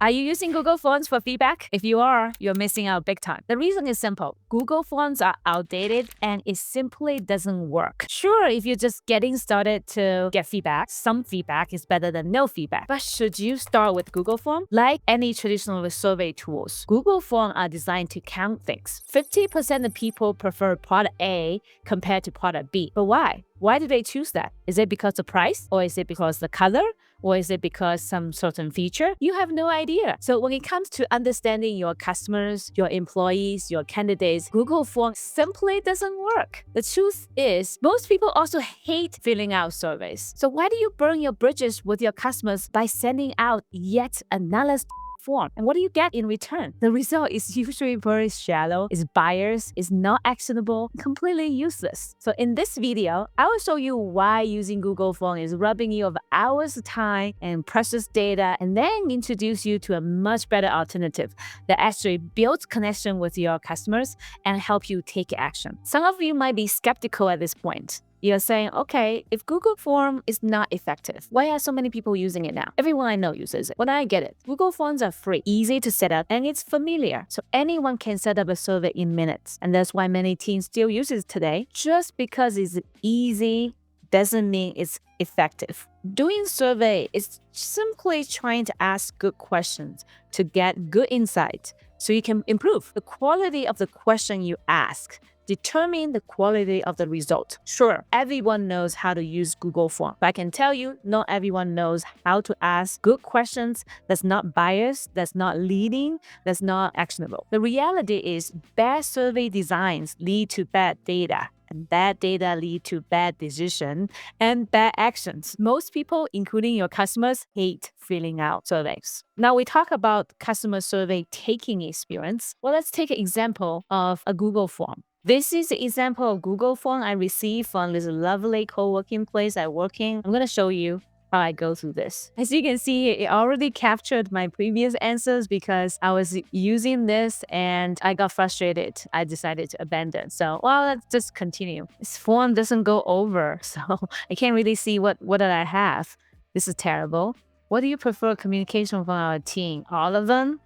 Are you using Google Forms for feedback? If you are, you're missing out big time. The reason is simple. Google Forms are outdated and it simply doesn't work. Sure, if you're just getting started to get feedback, some feedback is better than no feedback. But should you start with Google Form? Like any traditional survey tools, Google Forms are designed to count things. 50% of people prefer product A compared to product B. But why? Why do they choose that? Is it because of price? Or is it because the color? Or is it because some certain feature? You have no idea. So when it comes to understanding your customers, your employees, your candidates, Google Forms simply doesn't work. The truth is, most people also hate filling out surveys. So why do you burn your bridges with your customers by sending out yet another form? And what do you get in return? The result is usually very shallow, is biased, is not actionable, completely useless. So in this video, I will show you why using Google Form is robbing you of hours of time and precious data, and then introduce you to a much better alternative that actually builds connection with your customers and help you take action. Some of you might be skeptical at this point. You're saying, okay, if Google Form is not effective, why are so many people using it now? Everyone I know uses it. Well, I get it. Google Forms are free, easy to set up, and it's familiar. So anyone can set up a survey in minutes. And that's why many teams still use it today. Just because it's easy doesn't mean it's effective. Doing survey is simply trying to ask good questions to get good insight so you can improve the quality of the question you ask. Determine the quality of the result. Sure, everyone knows how to use Google Form, but I can tell you, not everyone knows how to ask good questions that's not biased, that's not leading, that's not actionable. The reality is bad survey designs lead to bad data. And bad data lead to bad decision and bad actions. Most people, including your customers, hate filling out surveys. Now we talk about customer survey taking experience. Well, let's take an example of a Google Form. This is an example of Google Form I received from this lovely co-working place I work in. I'm going to show you how I go through this. As you can see, it already captured my previous answers because I was using this and I got frustrated. I decided to abandon. So, well, let's just continue. This form doesn't go over, so I can't really see what did I have. This is terrible. What do you prefer communication from our team? All of them?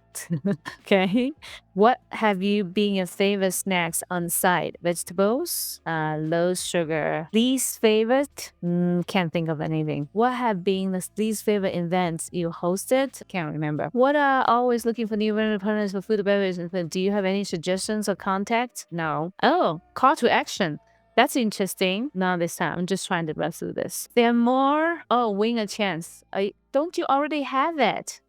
Okay. What have you been your favorite snacks on site? Vegetables? Low sugar. Least favorite? Can't think of anything. What have been the least favorite events you hosted? Can't remember. What are always looking for new vendor partners for food and beverage? And do you have any suggestions or contacts? No. Oh, call to action. That's interesting. Not this time. I'm just trying to run through this. There are more. Oh, win a chance. Don't you already have that?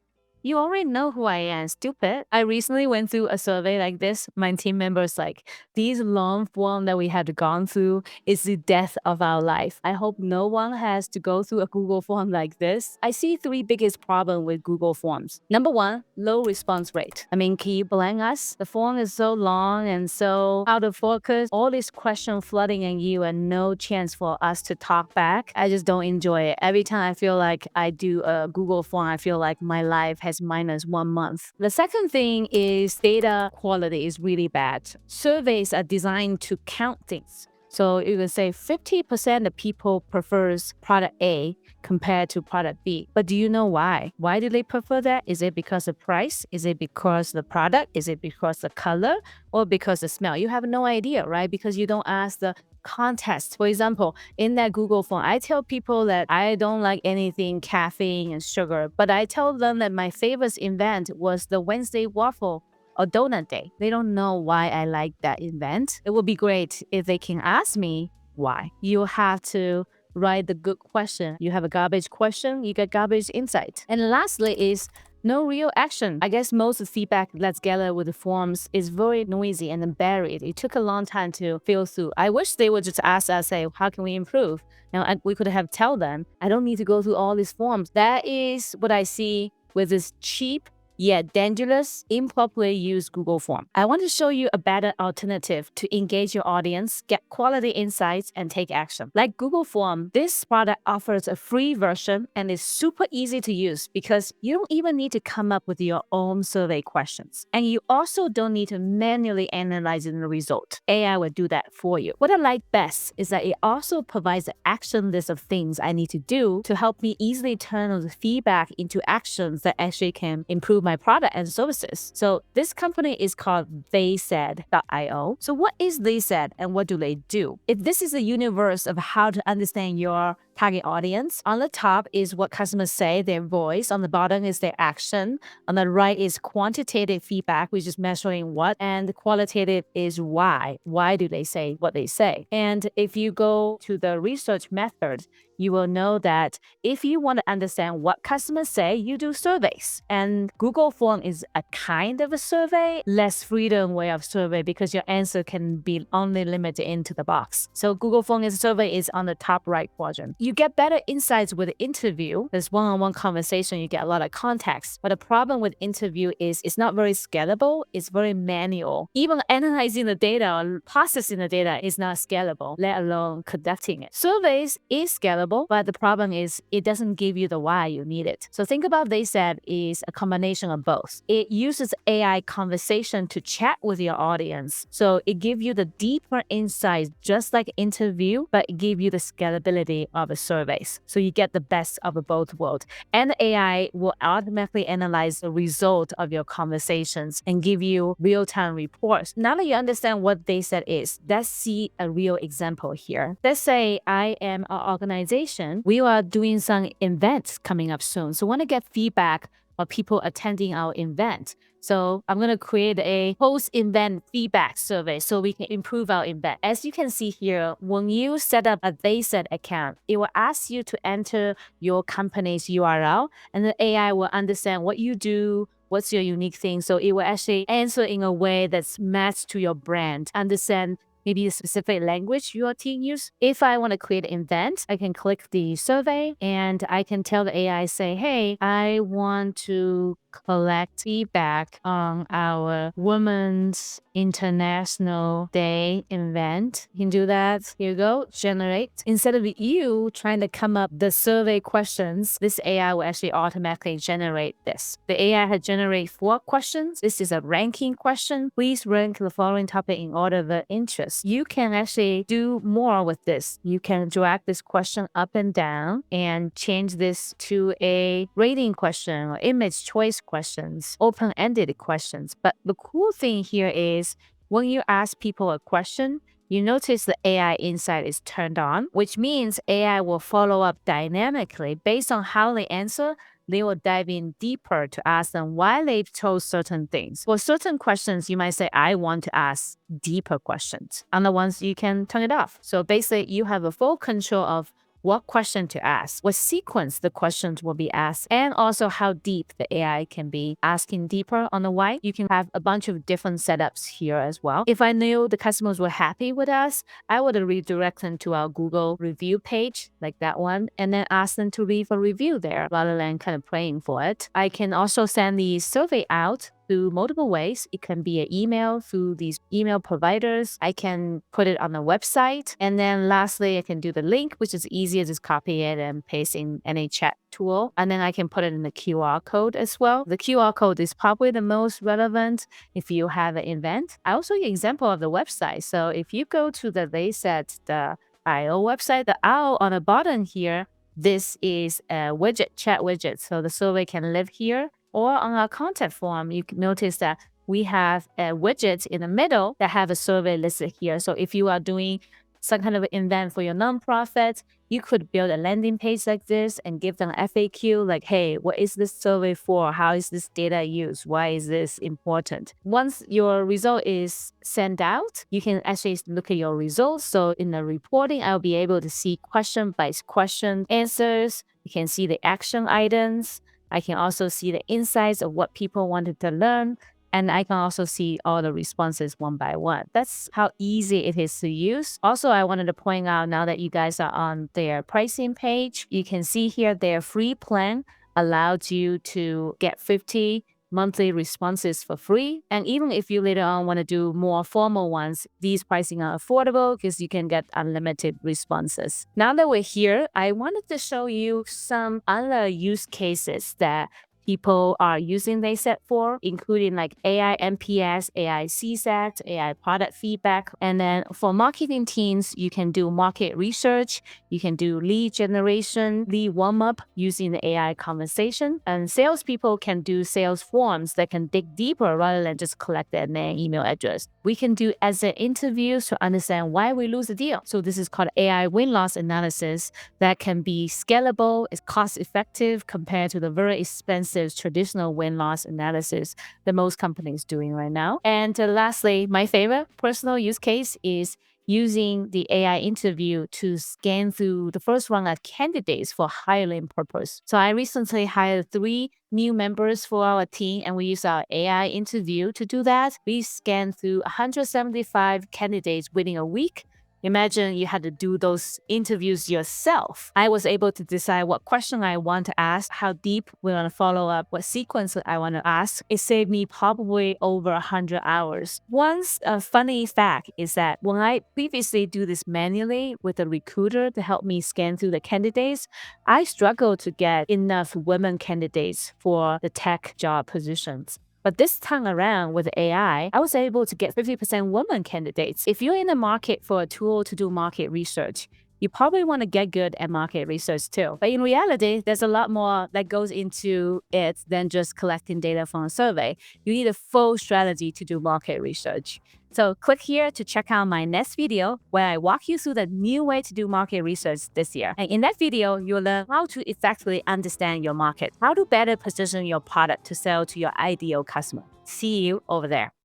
You already know who I am, stupid. I recently went through a survey like this. My team members like, these long form that we had gone through is the death of our life. I hope no one has to go through a Google form like this. I see three biggest problems with Google Forms. Number one, low response rate. I mean, can you blame us? The form is so long and so out of focus. All these questions flooding at you and no chance for us to talk back. I just don't enjoy it. Every time I feel like I do a Google form, I feel like my life has minus 1 month. The second thing is data quality is really bad. Surveys are designed to count things. So you can say 50% of people prefers product A compared to product B. But do you know why? Why do they prefer that? Is it because of price? Is it because the product? Is it because the color? Or because the smell? You have no idea, right? Because you don't ask the context. For example, in that Google form, I tell people that I don't like anything caffeine and sugar, but I tell them that my favorite event was the Wednesday waffle or donut day. They don't know why I like that event. It would be great if they can ask me why. You have to write the good question. You have a garbage question, you get garbage insight. And lastly is no real action. I guess most feedback that's gathered with the forms is very noisy and buried. It took a long time to fill through. I wish they would just ask us, say, how can we improve? And we could have tell them, I don't need to go through all these forms. That is what I see with this cheap yet dangerous, improperly used Google form. I want to show you a better alternative to engage your audience, get quality insights, and take action. Like Google Form, this product offers a free version and is super easy to use because you don't even need to come up with your own survey questions. And you also don't need to manually analyze the result. AI will do that for you. What I like best is that it also provides an action list of things I need to do to help me easily turn the feedback into actions that actually can improve my my product and services. So this company is called TheySaid.io. So what is TheySaid and what do they do? If this is a universe of how to understand your target audience, on the top is what customers say, their voice. On the bottom is their action. On the right is quantitative feedback, which is measuring what, and the qualitative is why. Why do they say what they say? And if you go to the research method, you will know that if you want to understand what customers say, you do surveys. And Google Form is a kind of a survey, less freedom way of survey because your answer can be only limited into the box. So Google Form is a survey is on the top right quadrant. You get better insights with the interview. There's one-on-one conversation, you get a lot of context. But the problem with interview is it's not very scalable, it's very manual. Even analyzing the data or processing the data is not scalable, let alone conducting it. Surveys is scalable, but the problem is it doesn't give you the why you need it. So think about TheySaid is a combination of both. It uses AI conversation to chat with your audience. So it gives you the deeper insights, just like interview, but it gives you the scalability of a surveys. So you get the best of both worlds. And the AI will automatically analyze the result of your conversations and give you real-time reports. Now that you understand what TheySaid is, let's see a real example here. Let's say I am an organization. We are doing some events coming up soon. So I want to get feedback of people attending our event. So I'm going to create a post-event feedback survey so we can improve our event. As you can see here, when you set up a TheySaid account, it will ask you to enter your company's URL, and the AI will understand what you do, what's your unique thing. So it will actually answer in a way that's matched to your brand, understand maybe a specific language your team use. If I want to create an event, I can click the survey and I can tell the AI, say, hey, I want to collect feedback on our Women's International Day event. You can do that. Here you go, generate. Instead of you trying to come up the survey questions, this AI will actually automatically generate this. The AI has generated 4 questions. This is a ranking question. Please rank the following topic in order of interest. You can actually do more with this. You can drag this question up and down and change this to a rating question or image choice questions, open-ended questions. But the cool thing here is when you ask people a question, you notice the AI insight is turned on, which means AI will follow up dynamically based on how they answer. They will dive in deeper to ask them why they chose certain things. For certain questions, you might say, I want to ask deeper questions. Other ones, you can turn it off. So basically, you have a full control of what question to ask, what sequence the questions will be asked, and also how deep the AI can be asking deeper on the why. You can have a bunch of different setups here as well. If I knew the customers were happy with us, I would redirect them to our Google review page, like that one, and then ask them to leave a review there rather than kind of praying for it. I can also send the survey out through multiple ways. It can be an email through these email providers. I can put it on the website. And then lastly, I can do the link, which is easier, just copy it and paste in any chat tool. And then I can put it in the QR code as well. The QR code is probably the most relevant if you have an event. I also give an example of the website. So if you go to the TheySaid.io website, the owl on the bottom here, this is a widget, chat widget. So the survey can live here. Or on our contact form, you can notice that we have a widget in the middle that have a survey listed here. So if you are doing some kind of event for your nonprofit, you could build a landing page like this and give them FAQ like, hey, what is this survey for? How is this data used? Why is this important? Once your result is sent out, you can actually look at your results. So in the reporting, I'll be able to see question by question answers. You can see the action items. I can also see the insights of what people wanted to learn, and I can also see all the responses one by one. That's how easy it is to use. Also, I wanted to point out now that you guys are on their pricing page, you can see here their free plan allows you to get 50 monthly responses for free. And even if you later on want to do more formal ones, these pricing are affordable because you can get unlimited responses. Now that we're here, I wanted to show you some other use cases that people are using TheySaid for, including like AI NPS, AI CSAT, AI product feedback. And then for marketing teams, you can do market research, you can do lead generation, lead warm-up using the AI conversation. And salespeople can do sales forms that can dig deeper rather than just collect their name, email address. We can do exit interviews to understand why we lose a deal. So this is called AI win-loss analysis that can be scalable, it's cost-effective compared to the very expensive traditional win-loss analysis that most companies doing right now. And lastly, my favorite personal use case is using the AI interview to scan through the first round of candidates for hiring purpose. So I recently hired 3 new members for our team, and we use our AI interview to do that. We scanned through 175 candidates within a week. Imagine you had to do those interviews yourself. I was able to decide what question I want to ask, how deep we want to follow up, what sequence I want to ask. It saved me probably over 100 hours. One funny fact is that when I previously do this manually with a recruiter to help me scan through the candidates, I struggled to get enough women candidates for the tech job positions. But this time around with AI, I was able to get 50% women candidates. If you're in the market for a tool to do market research, you probably want to get good at market research too. But in reality, there's a lot more that goes into it than just collecting data from a survey. You need a full strategy to do market research. So click here to check out my next video where I walk you through the new way to do market research this year. And in that video, you'll learn how to effectively understand your market, how to better position your product to sell to your ideal customer. See you over there.